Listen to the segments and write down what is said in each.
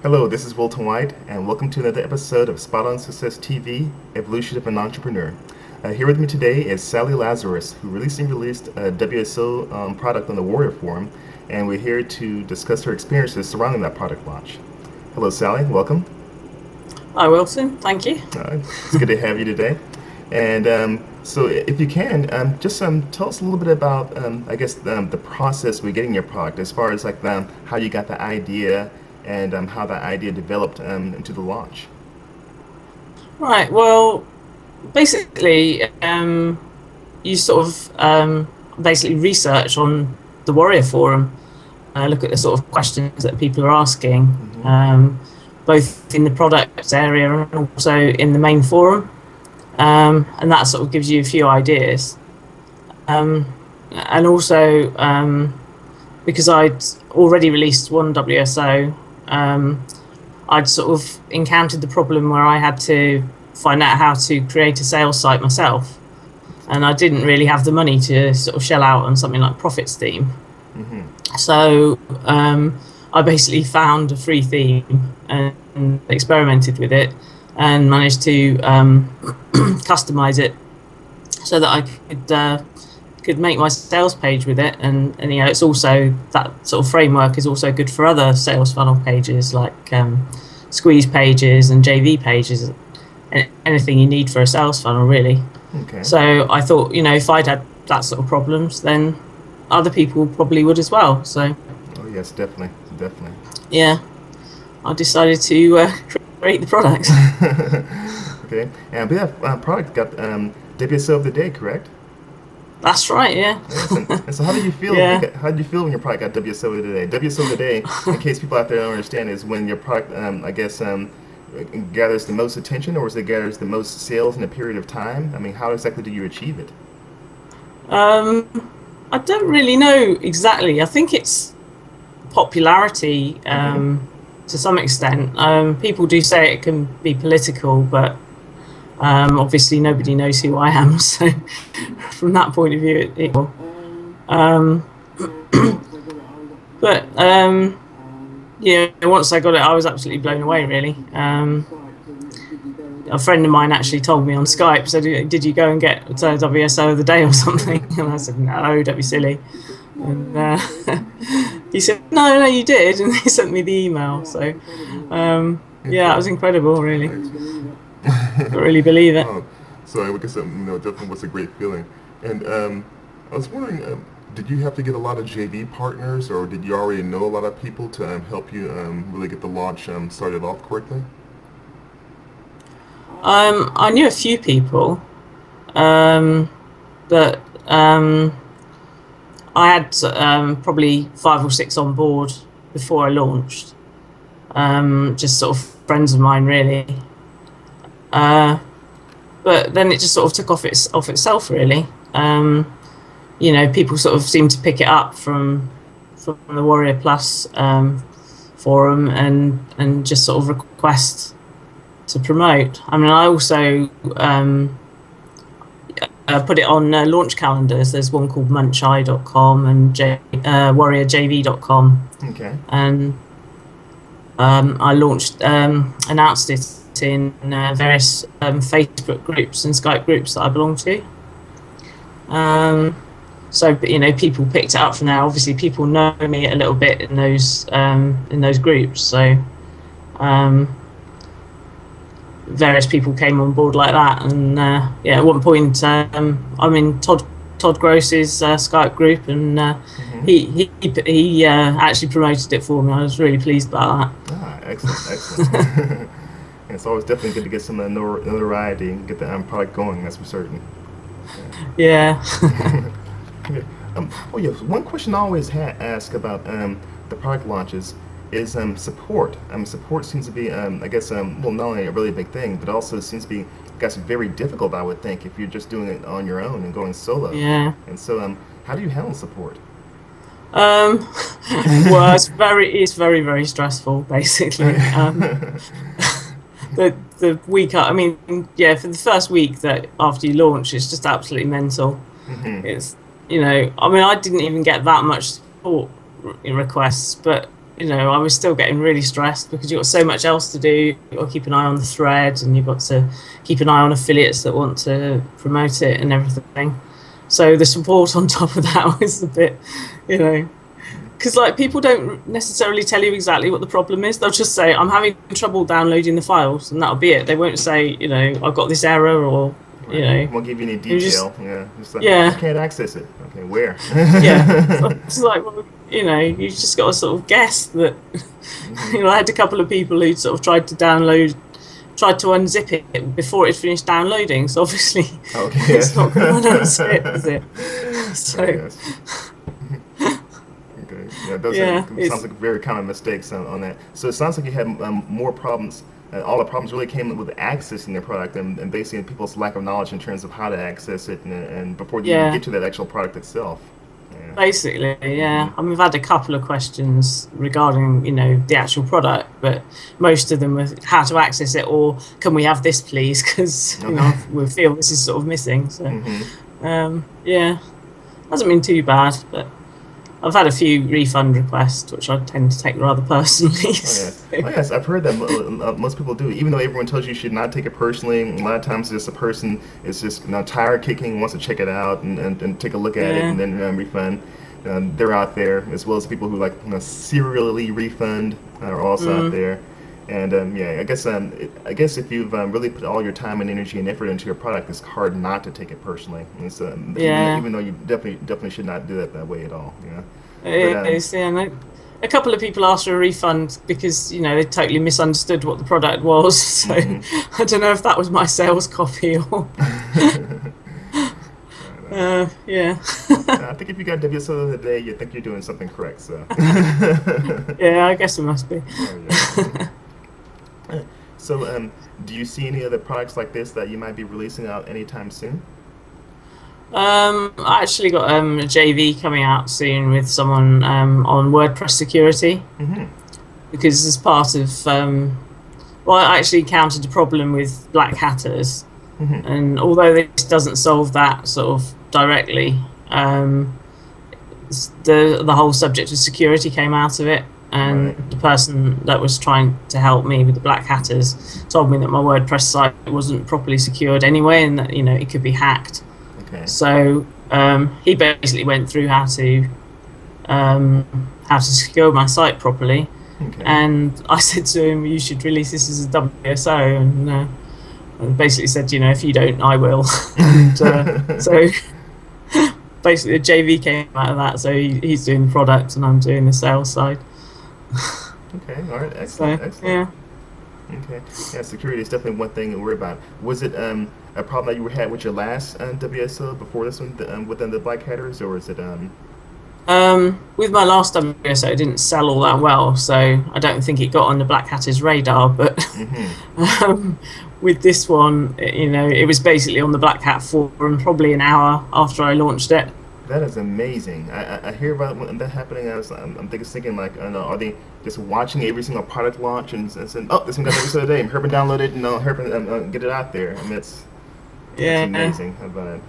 Hello, this is Wilton White, and welcome to another episode of Spot On Success TV, Evolution of an Entrepreneur. Here with me today is Sally Lazarus, who recently released a WSO product on the Warrior Forum, and we're here to discuss her experiences surrounding that product launch. Hello, Sally. Welcome. Hi, Wilson. Thank you. It's good to have you today. And so if you can, just tell us a little bit about, the process with getting your product, as far as how you got the idea and how that idea developed into the launch. Right. Well, basically, you sort of basically research on the Warrior Forum, look at the sort of questions that people are asking, both in the product area and also in the main forum, and that sort of gives you a few ideas. And also, because I'd already released one WSO, I'd sort of encountered the problem where I had to find out how to create a sales site myself, and I didn't really have the money to sort of shell out on something like Profit Steam. So I basically found a free theme and experimented with it and managed to customize it so that I could make my sales page with it, and you know, it's also, that sort of framework is also good for other sales funnel pages like squeeze pages and JV pages, anything you need for a sales funnel, really. Okay. So I thought, you know, if I'd had that sort of problems, then other people probably would as well. So oh yes, definitely. yeah, I decided to create the product. Okay, and we have product got WSO of the day, correct? That's right, yeah. Yes, and so how did you feel? Yeah. How did you feel when your product got WSO of the day? WSO of the day, in case people out there don't understand, is when your product, gathers the most attention, or is it gathers the most sales in a period of time? I mean, how exactly do you achieve it? I don't really know exactly. I think it's popularity to some extent. People do say it can be political, but obviously nobody knows who I am, so from that point of view it will. But yeah, once I got it, I was absolutely blown away, really. A friend of mine actually told me on Skype, said, did you go and get WSO of the day or something? And I said, no, don't be silly. And he said, no, you did, and he sent me the email. So yeah, it was incredible, really. I really believe it. So I guess definitely was a great feeling. And I was wondering, did you have to get a lot of JV partners, or did you already know a lot of people to help you really get the launch started off correctly? I knew a few people, but I had probably 5 or 6 on board before I launched. Just sort of friends of mine, really. But then it just sort of took off itself, really. You know, people sort of seemed to pick it up from the Warrior Plus forum and just sort of request to promote. I mean, I also put it on launch calendars. There's one called muncheye.com and warriorjv.com. Okay. And I announced it in various Facebook groups and Skype groups that I belong to. So you know, people picked it up from there. Obviously, people know me a little bit in those groups. So various people came on board like that, and yeah, at one point I'm in Todd Gross's Skype group, and he actually promoted it for me. I was really pleased about that. Ah, excellent. It's always definitely good to get some notoriety and get the product going, that's for certain. Yeah. Okay. Oh yeah, one question I always ask about the product launches is support. Support seems to be, well, not only a really big thing, but also seems to be, very difficult, I would think, if you're just doing it on your own and going solo. Yeah. And so, how do you handle support? Well, it's very, very stressful, basically. The week, I mean, yeah, for the first week that after you launch, it's just absolutely mental. It's, you know, I mean, I didn't even get that much support requests, but I was still getting really stressed because you've got so much else to do. You've got to keep an eye on the thread, and you've got to keep an eye on affiliates that want to promote it and everything. So the support on top of that was a bit, because like people don't necessarily tell you exactly what the problem is. They'll just say, I'm having trouble downloading the files, and that'll be it. They won't say, I've got this error, or won't give you any detail. Just like, I can't access it. Okay, where? It's like, well, you just got to sort of guess that. I had a couple of people who sort of tried to unzip it before it finished downloading. So obviously, it's not going to unzip, is it? So. Those sounds like very common mistakes on that. So it sounds like you had more problems. All the problems really came with accessing the product and basically people's lack of knowledge in terms of how to access it and before you even get to that actual product itself. Basically, I mean, we've had a couple of questions regarding, the actual product, but most of them were how to access it or can we have this, please? Because, we feel this is sort of missing. So, hasn't been too bad, but I've had a few refund requests, which I tend to take rather personally. Yes, I've heard that most people do. Even though everyone tells you should not take it personally, a lot of times just a person is just tire kicking, wants to check it out and take a look at it and then refund. They're out there, as well as people who like serially refund are also out there. And I guess if you've really put all your time and energy and effort into your product, it's hard not to take it personally. And so, even though you definitely should not do that way at all. A couple of people asked for a refund because they totally misunderstood what the product was. So I don't know if that was my sales copy or. I think if you got WSO of the day, you think you're doing something correct. So. I guess it must be. So, do you see any other products like this that you might be releasing out anytime soon? I actually got a JV coming out soon with someone on WordPress security because as part of I actually encountered a problem with black hatters, and although this doesn't solve that sort of directly, the whole subject of security came out of it. And the person that was trying to help me with the black hatters told me that my WordPress site wasn't properly secured anyway, and that it could be hacked. So he basically went through how to secure my site properly, and I said to him, "You should release this as a WSO," and basically said, "If you don't, I will." And so basically, a JV came out of that. So he's doing the product, and I'm doing the sales side. Okay, all right, excellent. Okay, security is definitely one thing to worry about. Was it a problem that you had with your last WSO before this one within the black hatters, or is it with my last WSO, it didn't sell all that well, so I don't think it got on the black hatters' radar. But with this one, it was basically on the Black Hat forum probably an hour after I launched it. That is amazing. I hear about that happening. I'm thinking like, are they just watching every single product launch and saying, "Oh, this one got WSO today. Herman download it and Herman get it out there." I mean, that's amazing about it.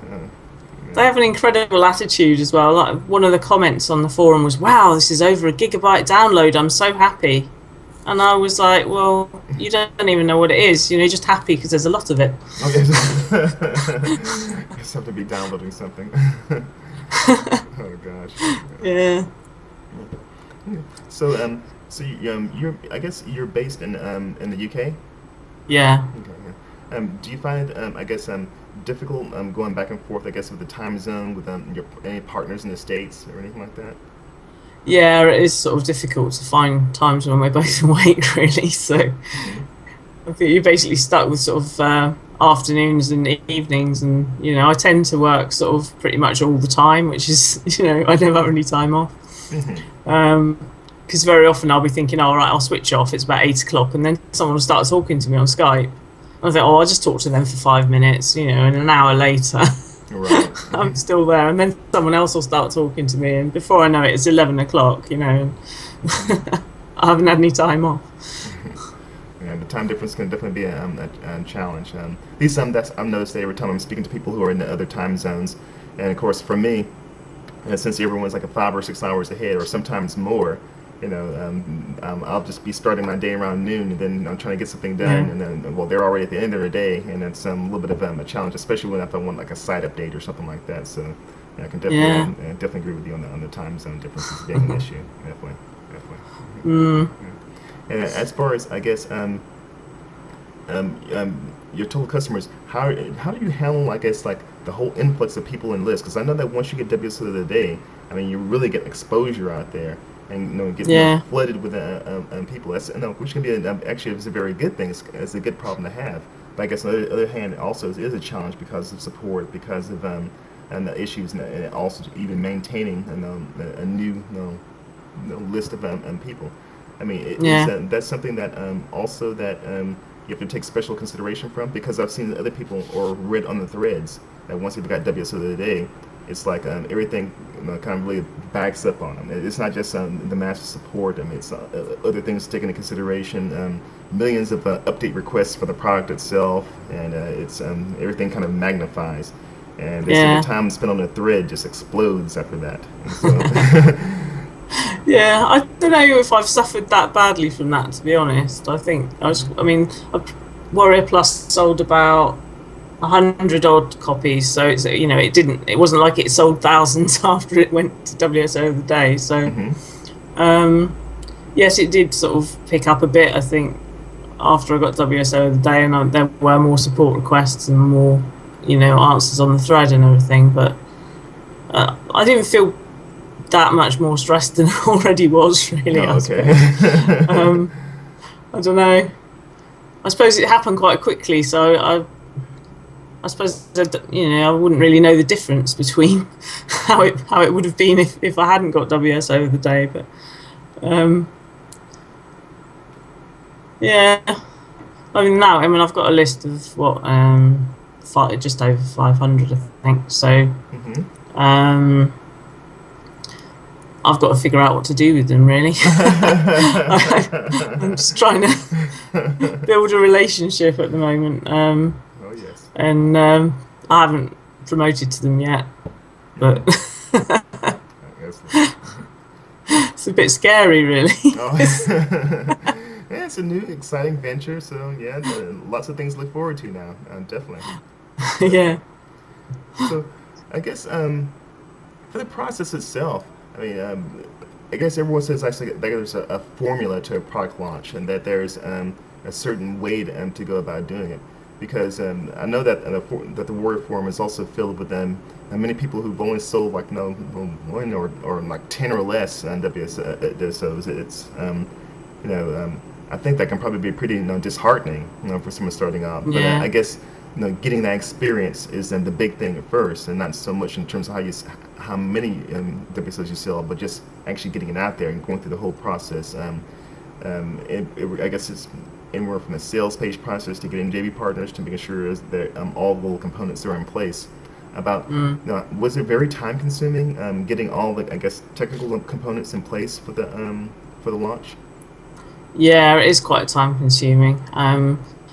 They have an incredible attitude as well. Like one of the comments on the forum was, "Wow, this is over 1 gigabyte download. I'm so happy." And I was like, "Well, you don't even know what it is. You're just happy because there's a lot of it." Okay. Just have to be downloading something. Oh gosh. Yeah. So you're I guess you're based in the UK. Yeah. Okay. Do you find difficult going back and forth, I guess, with the time zone with any partners in the States or anything like that? Yeah, it is sort of difficult to find times when we're both awake, really. So I think you're basically stuck with sort of afternoons and evenings, and I tend to work sort of pretty much all the time, which is I never have any time off. Because very often I'll be thinking, all right, I'll switch off. It's about 8 o'clock, and then someone will start talking to me on Skype. I think, I'll just talk to them for 5 minutes, and an hour later, I'm still there, and then someone else will start talking to me, and before I know it, it's 11 o'clock, and I haven't had any time off. Yeah, the time difference can definitely be a challenge. At least I've noticed that every time I'm speaking to people who are in the other time zones, and of course for me, since everyone's like 5 or 6 hours ahead, or sometimes more, I'll just be starting my day around noon, and then I'm trying to get something done, and then well, they're already at the end of the day, and it's a little bit of a challenge, especially when if I want like a site update or something like that. So yeah, I can definitely agree with you on the time zone differences being an issue. Definitely, definitely. Yeah. And as far as I guess your total customers, how do you handle, I guess, like the whole influx of people in lists? Because I know that once you get WSO of the day, I mean, you really get exposure out there, and get flooded with people. That's which can be actually is a very good thing. It's a good problem to have. But I guess on the other hand, it also is a challenge because of support, because of and the issues, and also even maintaining a new list of people. I mean, that's something that also that you have to take special consideration from, because I've seen other people or read on the threads that once they've got WSO of the day, it's like everything kind of really backs up on them. It's not just the massive support. I mean, it's other things taken into consideration. Millions of update requests for the product itself, and it's everything kind of magnifies. And the time spent on the thread just explodes after that. And so yeah, I don't know if I've suffered that badly from that, to be honest. I think Warrior Plus sold about 100 odd copies, so it's it wasn't like it sold thousands after it went to WSO of the day. So yes, it did sort of pick up a bit, I think, after I got WSO of the day, and there were more support requests and more answers on the thread and everything. But I didn't feel that much more stressed than I already was, really. Oh, okay. I don't know. I suppose it happened quite quickly, so I suppose I wouldn't really know the difference between how it would have been if I hadn't got WSO of the day. But yeah, I mean I've got a list of just over 500, I think. So I've got to figure out what to do with them, really. I'm just trying to build a relationship at the moment. Oh, yes. And I haven't promoted to them yet, but it's a bit scary, really. Oh. Yeah, it's a new, exciting venture, so yeah, lots of things to look forward to now, definitely. Yeah. So, I guess for the process itself, I mean, I guess everyone says actually that there's a formula to a product launch, and that there's a certain way to go about doing it. Because I know that the Warrior Forum is also filled with many people who've only sold like one or like 10 or less WSOs. It's I think that can probably be pretty disheartening for someone starting out. But I guess getting that experience is the big thing at first, and not so much in terms of how many WSOs you sell, but just actually getting it out there and going through the whole process. I guess it's anywhere from the sales page process to getting JV partners to making sure that all the little components are in place. Was it very time consuming getting all the technical components in place for the launch? Yeah, it is quite time consuming.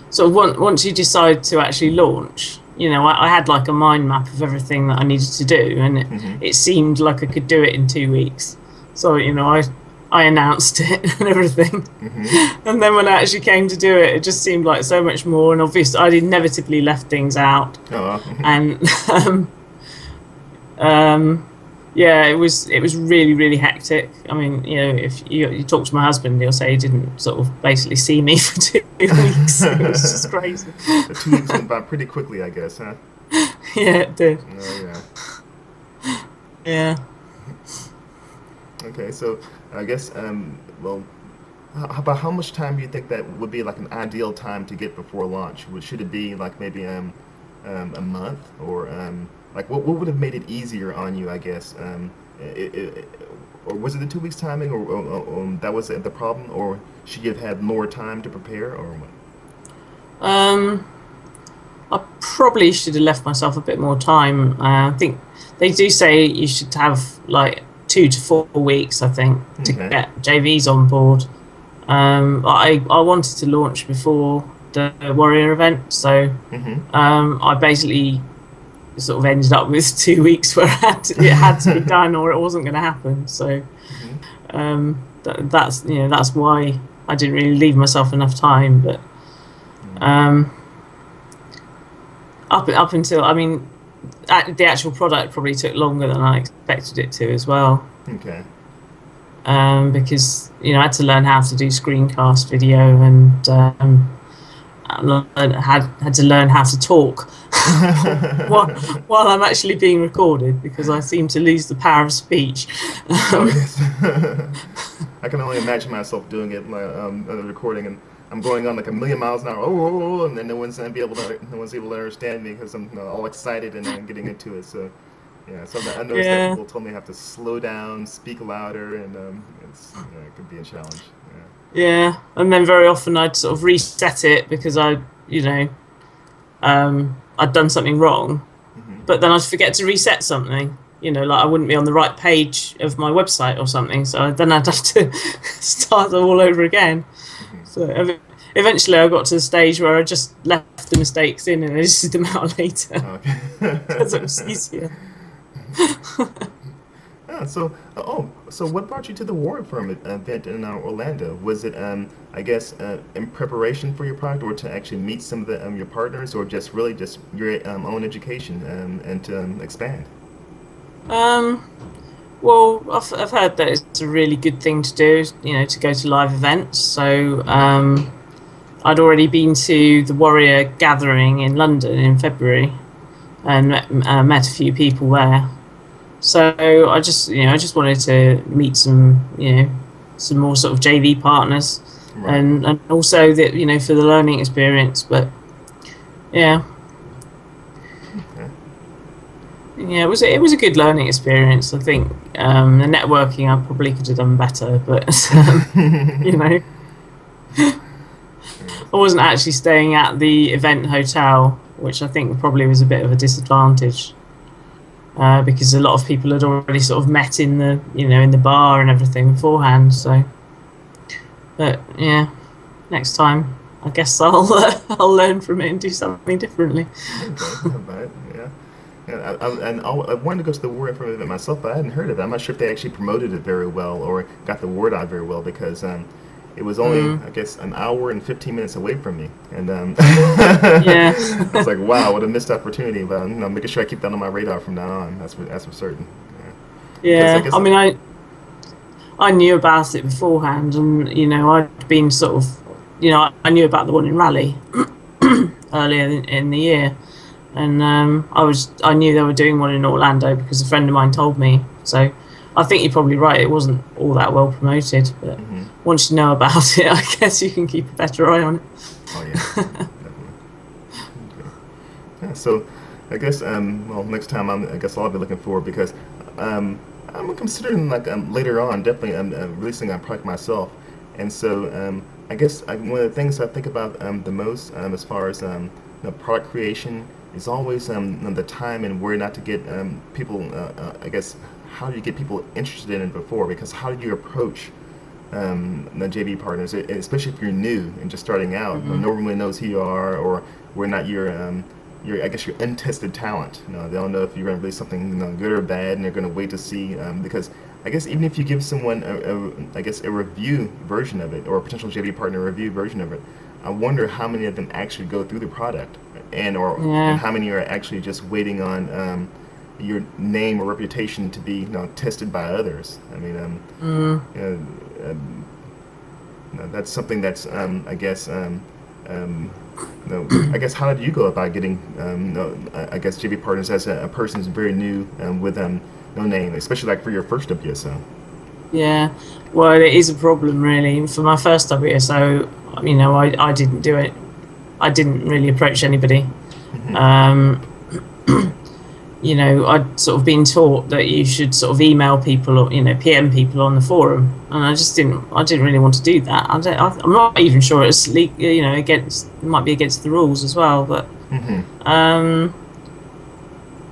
So once you decide to actually launch, I had like a mind map of everything that I needed to do, and it seemed like I could do it in 2 weeks. So I announced it and everything, and then when I actually came to do it, it just seemed like so much more. And obviously, I'd inevitably left things out, and yeah, it was really, really hectic. I mean, if you talk to my husband, he'll say he didn't sort of basically see me for 2 weeks. It was just crazy. The 2 weeks went by pretty quickly, I guess, huh? Yeah, it did. Oh, yeah. Yeah. Okay, so I guess, about how much time do you think that would be like an ideal time to get before launch? Should it be like maybe a month, or like what would have made it easier on you, I guess? Or was it the 2 weeks timing, or that was the problem, or should you have had more time to prepare, or what? I probably should have left myself a bit more time. I think they do say you should have like 2 to 4 weeks, I think, to get JVs on board. I wanted to launch before the Warrior event, so I basically sort of ended up with 2 weeks where it had to be done, or it wasn't going to happen. So that's why I didn't really leave myself enough time. But up until, I mean, the actual product probably took longer than I expected it to as well. Okay. Because I had to learn how to do screencast video, and had to learn how to talk while I'm actually being recorded, because I seem to lose the power of speech. Oh, yes. I can only imagine myself doing it, recording, and I'm going on like a million miles an hour, and then no one's able to understand me because I'm all excited and I'm getting into it. So yeah, so I noticed that people told me I have to slow down, speak louder, and it could be a challenge. Yeah, and then very often I'd sort of reset it because I'd done something wrong, but then I'd forget to reset something. Like I wouldn't be on the right page of my website or something, so then I'd have to start all over again. So eventually I got to the stage where I just left the mistakes in and edited them out later because it was easier. So what brought you to the Warrior Firm event in Orlando? Was it, I guess, in preparation for your product, or to actually meet some of your partners, or just really just your own education and to expand? Well, I've heard that it's a really good thing to do, to go to live events. So I'd already been to the Warrior Gathering in London in February and met a few people there. So I just wanted to meet some more sort of JV partners, right. and also that for the learning experience. But yeah. Yeah, it was a good learning experience. I think the networking I probably could have done better, but I wasn't actually staying at the event hotel, which I think probably was a bit of a disadvantage, because a lot of people had already sort of met in the in the bar and everything beforehand. So, but yeah, next time I guess I'll learn from it and do something differently. Okay, yeah. And I wanted to go to the Warrior Firm event myself, but I hadn't heard of it. I'm not sure if they actually promoted it very well or got the word out very well, because it was only, I guess, an hour and 15 minutes away from me. And yeah. I was like, wow, what a missed opportunity. But making sure I keep that on my radar from now on. That's for certain. Yeah, I mean, I knew about it beforehand, and I'd been sort of, I knew about the one in Raleigh earlier in the year. And I knew they were doing one in Orlando because a friend of mine told me. So I think you're probably right. It wasn't all that well promoted, but once you know about it, I guess you can keep a better eye on it. Oh yeah, definitely. Okay. Yeah, so I guess next time I guess I'll be looking forward, because I'm considering later on definitely releasing a product myself, and so I guess one of the things I think about the most as far as product creation is always the time and where not to get people. I guess, how do you get people interested in it before? Because how do you approach the JV partners, especially if you're new and just starting out? No one really knows who you are, or we're not your I guess your untested talent. They don't know if you're going to release something good or bad, and they're going to wait to see. Because I guess even if you give someone a review version of it, or a potential JV partner review version of it, I wonder how many of them actually go through the product, and how many are actually just waiting on your name or reputation to be tested by others. I mean, that's something that's I guess I guess how did you go about getting I guess JV partners as a person who's very new with no name, especially like for your first WSO? Yeah, well, it is a problem really. For my first WSO, I didn't do it. I didn't really approach anybody. I'd sort of been taught that you should sort of email people or PM people on the forum, and I didn't really want to do that. I'm not even sure it's it might be against the rules as well. But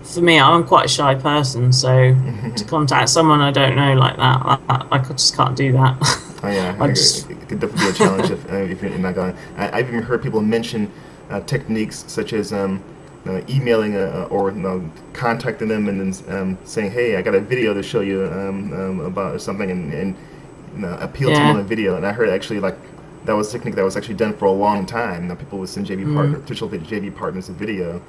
for me, I'm quite a shy person, so to contact someone I don't know like that, I just can't do that. Oh yeah, it could definitely be a challenge if you're not going. I've even heard people mention techniques such as emailing or contacting them and then saying, "Hey, I got a video to show you about something," and appeal to them on Yeah. a video. And I heard actually like that was a technique that was actually done for a long time. Now people would send Mm. official JV partners a video,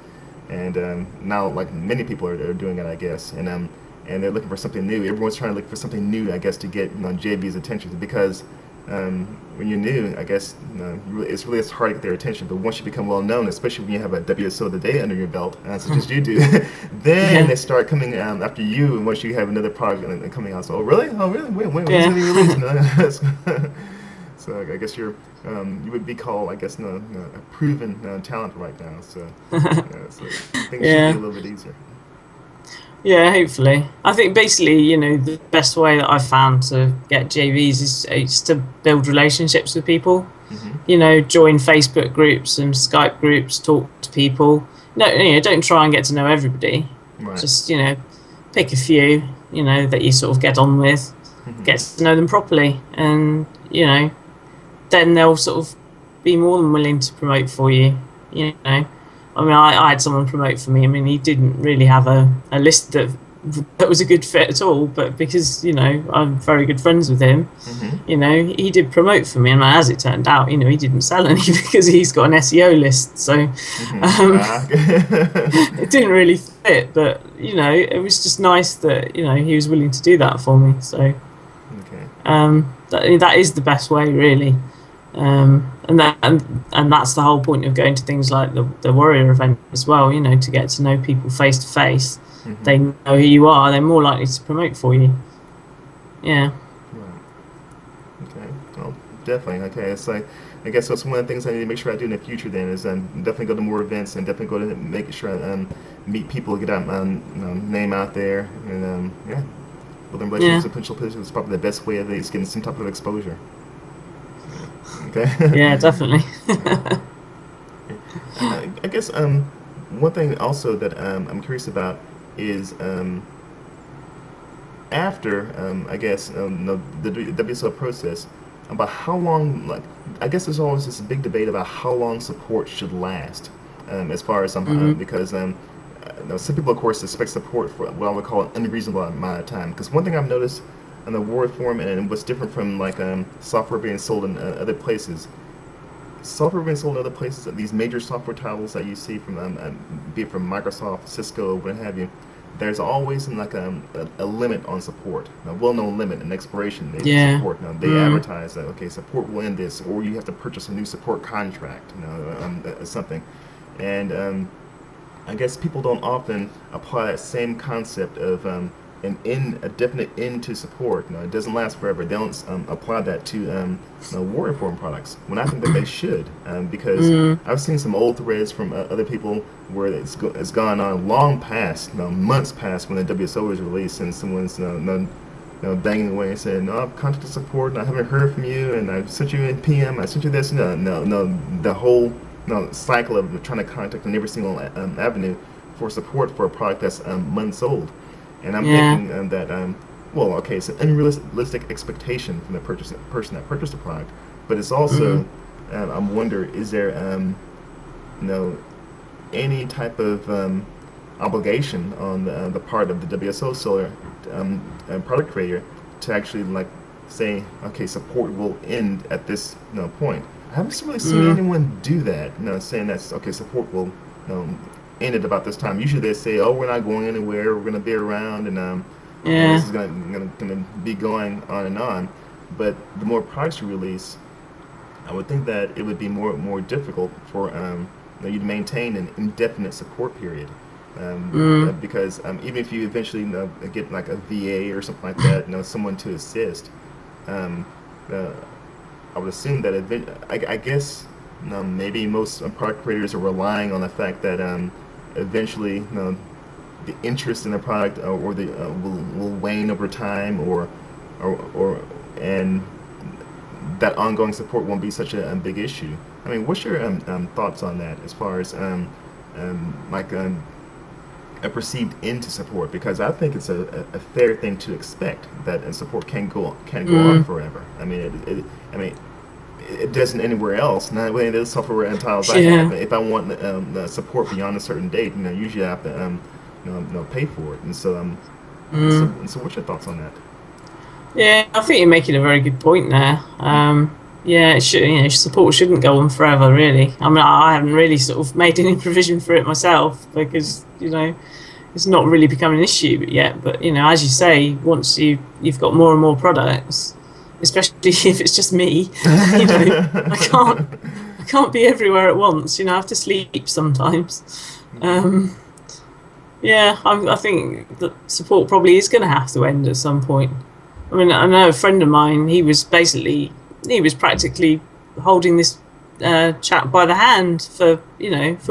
and now like many people are doing it, I guess, and they're looking for something new. Everyone's trying to look for something new, I guess, to get JV's attention because when you're new, I guess it's really hard to get their attention. But once you become well known, especially when you have a WSO of the day under your belt, such as you do, then Yeah. they start coming after you. And once you have another product coming out, so oh really, oh really, wait, when's it Yeah. gonna be released? No. So I guess you would be called, I guess, a proven talent right now. So things should be a Yeah. little bit easier. Yeah, hopefully. I think basically, the best way that I've found to get JVs is to build relationships with people. Hmm. Join Facebook groups and Skype groups, talk to people. No, don't try and get to know everybody. Right. Just, pick a few, that you sort of get on with, Hmm. get to know them properly, and, then they'll sort of be more than willing to promote for you. I mean, I had someone promote for me. I mean, he didn't really have a list that was a good fit at all, but because I'm very good friends with him, Hmm. he did promote for me, and as it turned out, he didn't sell any because he's got an SEO list, so Hmm. it didn't really fit. But it was just nice that he was willing to do that for me. So Okay. that is the best way, really. And that's the whole point of going to things like the Warrior event as well. To get to know people face to face. Hmm. They know who you are. They're more likely to promote for you. Yeah. Right. Okay. Well, definitely. Okay. It's like I guess that's one of the things I need to make sure I do in the future. Then is definitely go to more events and definitely go to make sure I meet people, get out my name out there, and yeah, building Yeah. relationships and potential positions is probably the best way of at least getting some type of exposure. Okay. Yeah, definitely. I guess one thing also that I'm curious about is after I guess the WSO process about how long like I guess there's always this big debate about how long support should last as far as Hmm. because some people of course expect support for what I would call an unreasonable amount of time because one thing I've noticed on the war form and what's different from like software being sold in other places software being sold in other places, these major software titles that you see from, be it from Microsoft, Cisco, what have you, there's always like a limit on support, a well-known limit, an expiration date of Yeah. support. Now they Mm. advertise that okay, support will end this, or you have to purchase a new support contract, something, and I guess people don't often apply that same concept of a definite end to support. It doesn't last forever. They don't apply that to war reform products. When I think that they should, because Mm. I've seen some old threads from other people where it's gone on long past, months past when the WSO was released, and someone's banging away and saying, "No, I've contacted support, and I haven't heard from you, and I've sent you a PM, I sent you this." No. The whole cycle of trying to contact in every single avenue for support for a product that's months old. And I'm Yeah. thinking that, well, okay, it's an unrealistic expectation from the person that purchased the product, but it's Mm. also, I'm wonder, is there, you know, any type of obligation on the part of the WSO seller product creator to actually like say, okay, support will end at this point. I haven't really seen Mm. anyone do that. Saying that's okay, support will end at about this time. Usually they say, oh, we're not going anywhere. We're going to be around, and this Yeah. is going to be going on and on. But the more products you release, I would think that it would be more difficult for you to maintain an indefinite support period. Mm. Because even if you eventually get like a VA or something like that, someone to assist, um, uh, I would assume that I guess maybe most product creators are relying on the fact that eventually the interest in the product or the will wane over time, or and that ongoing support won't be such a big issue. I mean, what's your thoughts on that as far as like a perceived end to support? Because I think it's a fair thing to expect that support can go on Mm. forever. I mean, I mean, it doesn't anywhere else. Not with any of the software titles I Yeah. have. If I want the support beyond a certain date, usually I have to pay for it. And so Mm. so what's your thoughts on that? Yeah, I think you're making a very good point there. Yeah, it should, support shouldn't go on forever, really. I mean, I haven't really sort of made any provision for it myself because, it's not really become an issue yet. But, as you say, once you've got more and more products, especially if it's just me, I can't be everywhere at once. I have to sleep sometimes. Yeah, I think that support probably is going to have to end at some point. I mean, I know a friend of mine. He was practically holding this chap by the hand for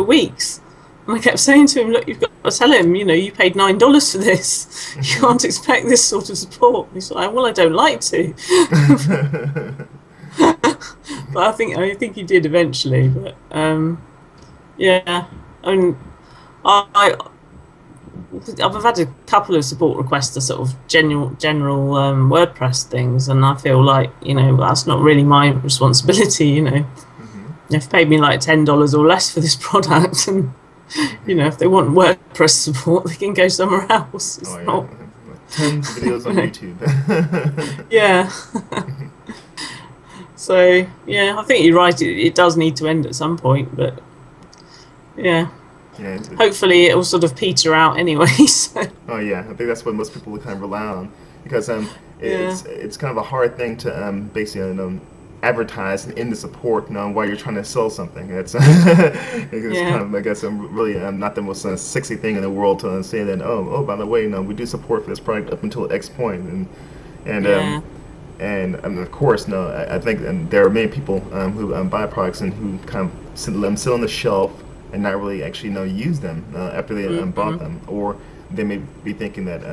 weeks. And I kept saying to him, "Look, you've got to tell him, you paid $9 for this. You can't expect this sort of support." He's like, "Well, I don't like to." But I think he did eventually. But yeah, I mean, I've had a couple of support requests to sort of general WordPress things, and I feel like that's not really my responsibility. They've paid me like $10 or less for this product, and if they want WordPress support, they can go somewhere else. It's not... Tons of videos on YouTube. Yeah. So yeah, I think you're right. It does need to end at some point, but yeah. Yeah, hopefully it will sort of peter out anyway. So. Oh yeah, I think that's what most people kind of rely on, because it's kind of a hard thing to basically advertise and end the support while you're trying to sell something. It's kind of, I guess, really not the most sexy thing in the world to say that oh by the way, we do support for this product up until X point, and of course I think there are many people who buy products and who kind of sit on the shelf and not really actually use them after they bought them, or they may be thinking that,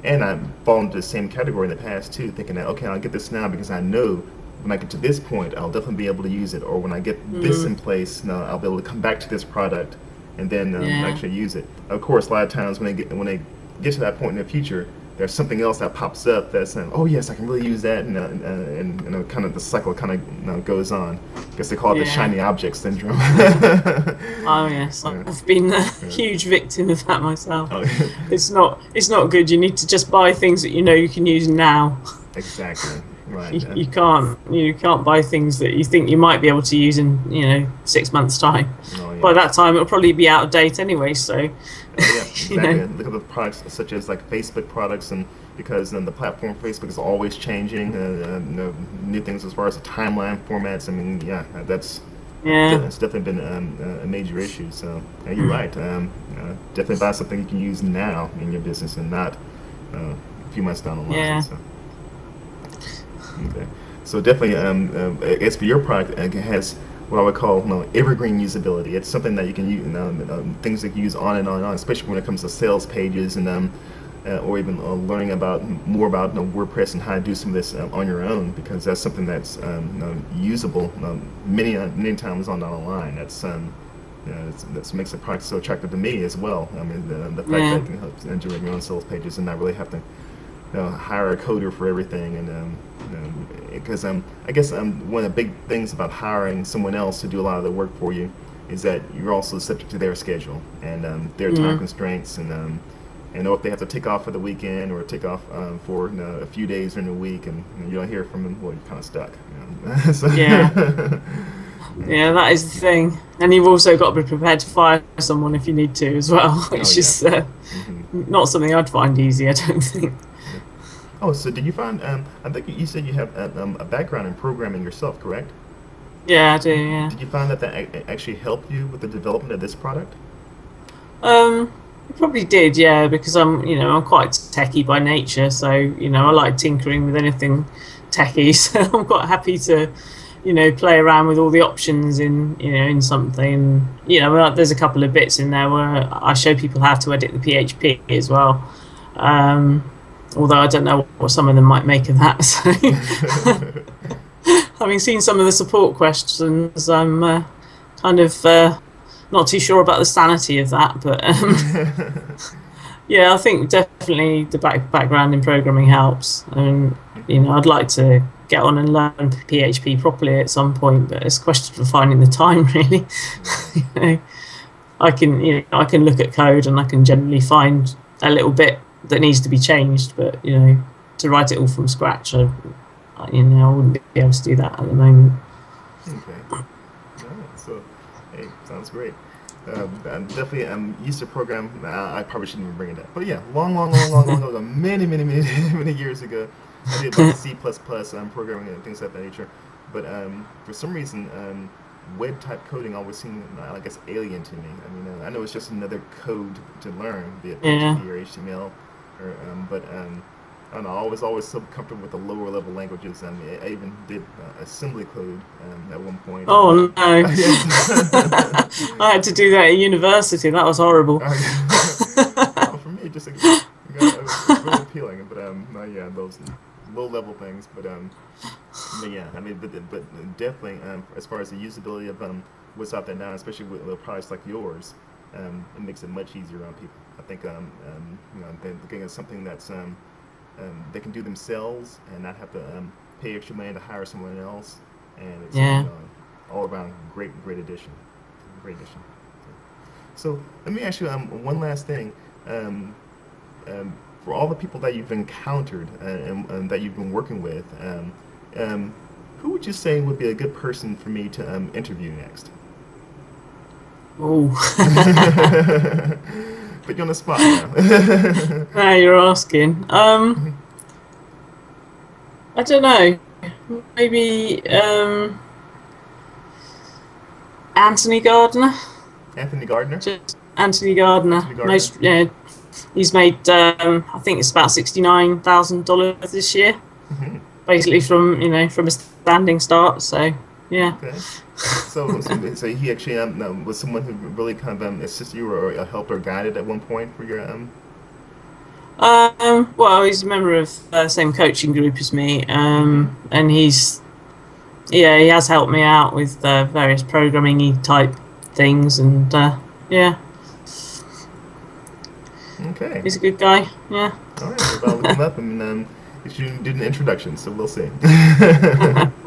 and I've fallen into the same category in the past too, thinking that okay, I'll get this now because I know when I get to this point, I'll definitely be able to use it, or when I get this in place, I'll be able to come back to this product and then actually use it. Of course, a lot of times when they get to that point in the future, there's something else that pops up that's saying, oh yes, I can really use that, and kind of the cycle kind of goes on. I guess they call it the shiny object syndrome. Oh yes, I've been a huge victim of that myself. Oh, yeah. It's not good. You need to just buy things that you can use now. Exactly. Right. You can't buy things that you think you might be able to use in 6 months' time. Oh, yeah. By that time, it'll probably be out of date anyway. So. Yeah, exactly. Look at the products such as like Facebook products, and because the platform Facebook is always changing, new things as far as the timeline formats. I mean, that's definitely been a major issue. So you're right. Definitely buy something you can use now in your business and not a few months down the line. Yeah. So. Okay. So definitely, as for your product, it has what I would call evergreen usability. It's something that you can use, things that you use on and on and on, especially when it comes to sales pages and or even learning more about WordPress and how to do some of this on your own, because that's something that's usable many times on down the line. That makes the product so attractive to me as well. I mean, the fact that you can help generate your own sales pages and not really have to hire a coder for everything, and because I guess one of the big things about hiring someone else to do a lot of the work for you is that you're also subject to their schedule and their time constraints, and if they have to take off for the weekend or take off for a few days during the week and you don't hear from them, well, you're kind of stuck. So yeah, that is the thing, and you've also got to be prepared to fire someone if you need to as well, which is not something I'd find easy, I don't think. Oh, so did you find, I think you said you have a background in programming yourself, correct? Yeah, I do, yeah. Did you find that actually helped you with the development of this product? It probably did, yeah, because I'm quite techie by nature, so, I like tinkering with anything techie, so I'm quite happy to, play around with all the options in something. There's a couple of bits in there where I show people how to edit the PHP as well. Although I don't know what some of them might make of that. So, having seen some of the support questions, I'm kind of not too sure about the sanity of that. But yeah, I think definitely the background in programming helps. And I'd like to get on and learn PHP properly at some point, but it's a question of finding the time, really. I can look at code and I can generally find a little bit that needs to be changed, but to to write it all from scratch. I wouldn't be able to do that at the moment. Okay. All right. So, hey, sounds great. I'm definitely used to program. I probably shouldn't even bring it up. But yeah, long ago, many years ago, I did like C++ programming and things of that nature. But for some reason, web type coding always seemed, I guess, alien to me. I mean, I know it's just another code to learn, be it Yeah. PHP or HTML, or but I don't know. I was always so comfortable with the lower level languages. I mean, I even did assembly code at one point. Oh no! Yes. I had to do that at university. That was horrible. Well, for me, just it's really appealing, but yeah, those low level things. But yeah, I mean, but definitely as far as the usability of what's out there now, especially with products like yours, it makes it much easier on people. I think they're looking at something that's they can do themselves and not have to pay extra money to hire someone else, and it's Yeah. all around great addition, great addition. So let me ask you one last thing. For all the people that you've encountered and that you've been working with, who would you say would be a good person for me to interview next? Oh. Put you on the spot now. Now you're asking. I don't know. Maybe Anthony Gardner. Anthony Gardner? Just Anthony Gardner. Anthony Gardner? He's made I think it's about $69,000 this year, basically from a standing start. So yeah. Okay. So he actually was someone who really kind of assisted you or helped or guided at one point for your Well, he's a member of the same coaching group as me, and he has helped me out with various programming type things, and yeah. Okay. He's a good guy. Yeah. All right. Well, I'll look him up and you did an introduction, so we'll see.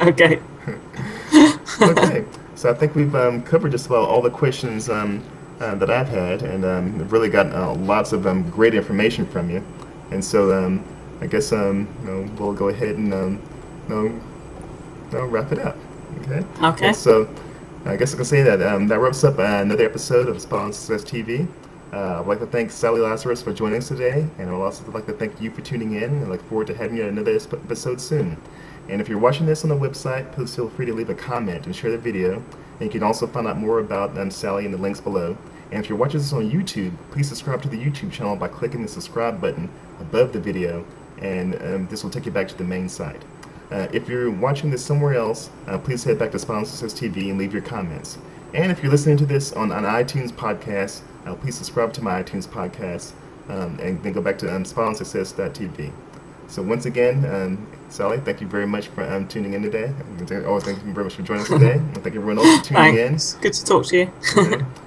Okay. Okay. So I think we've covered just about all the questions that I've had, and I've really got lots of great information from you. And so I guess we'll go ahead and wrap it up. Okay. Okay. And so I guess I can say that that wraps up another episode of Spot on Success TV. I'd like to thank Sally Lazarus for joining us today, and I'd also like to thank you for tuning in, and I look forward to having you at another episode soon. And if you're watching this on the website, please feel free to leave a comment and share the video. And you can also find out more about Sally in the links below. And if you're watching this on YouTube, please subscribe to the YouTube channel by clicking the subscribe button above the video, and this will take you back to the main site. If you're watching this somewhere else, please head back to Spot on Success TV and leave your comments. And if you're listening to this on iTunes podcast, please subscribe to my iTunes podcast, and then go back to SpotOnSuccess.tv. So once again, Sally, thank you very much for tuning in today. Always thank you very much for joining us today. And thank everyone else for tuning in. Thanks. Good to talk to you.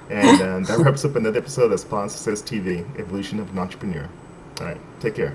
And that wraps up another episode of Spot on Success TV, Evolution of an Entrepreneur. All right, take care.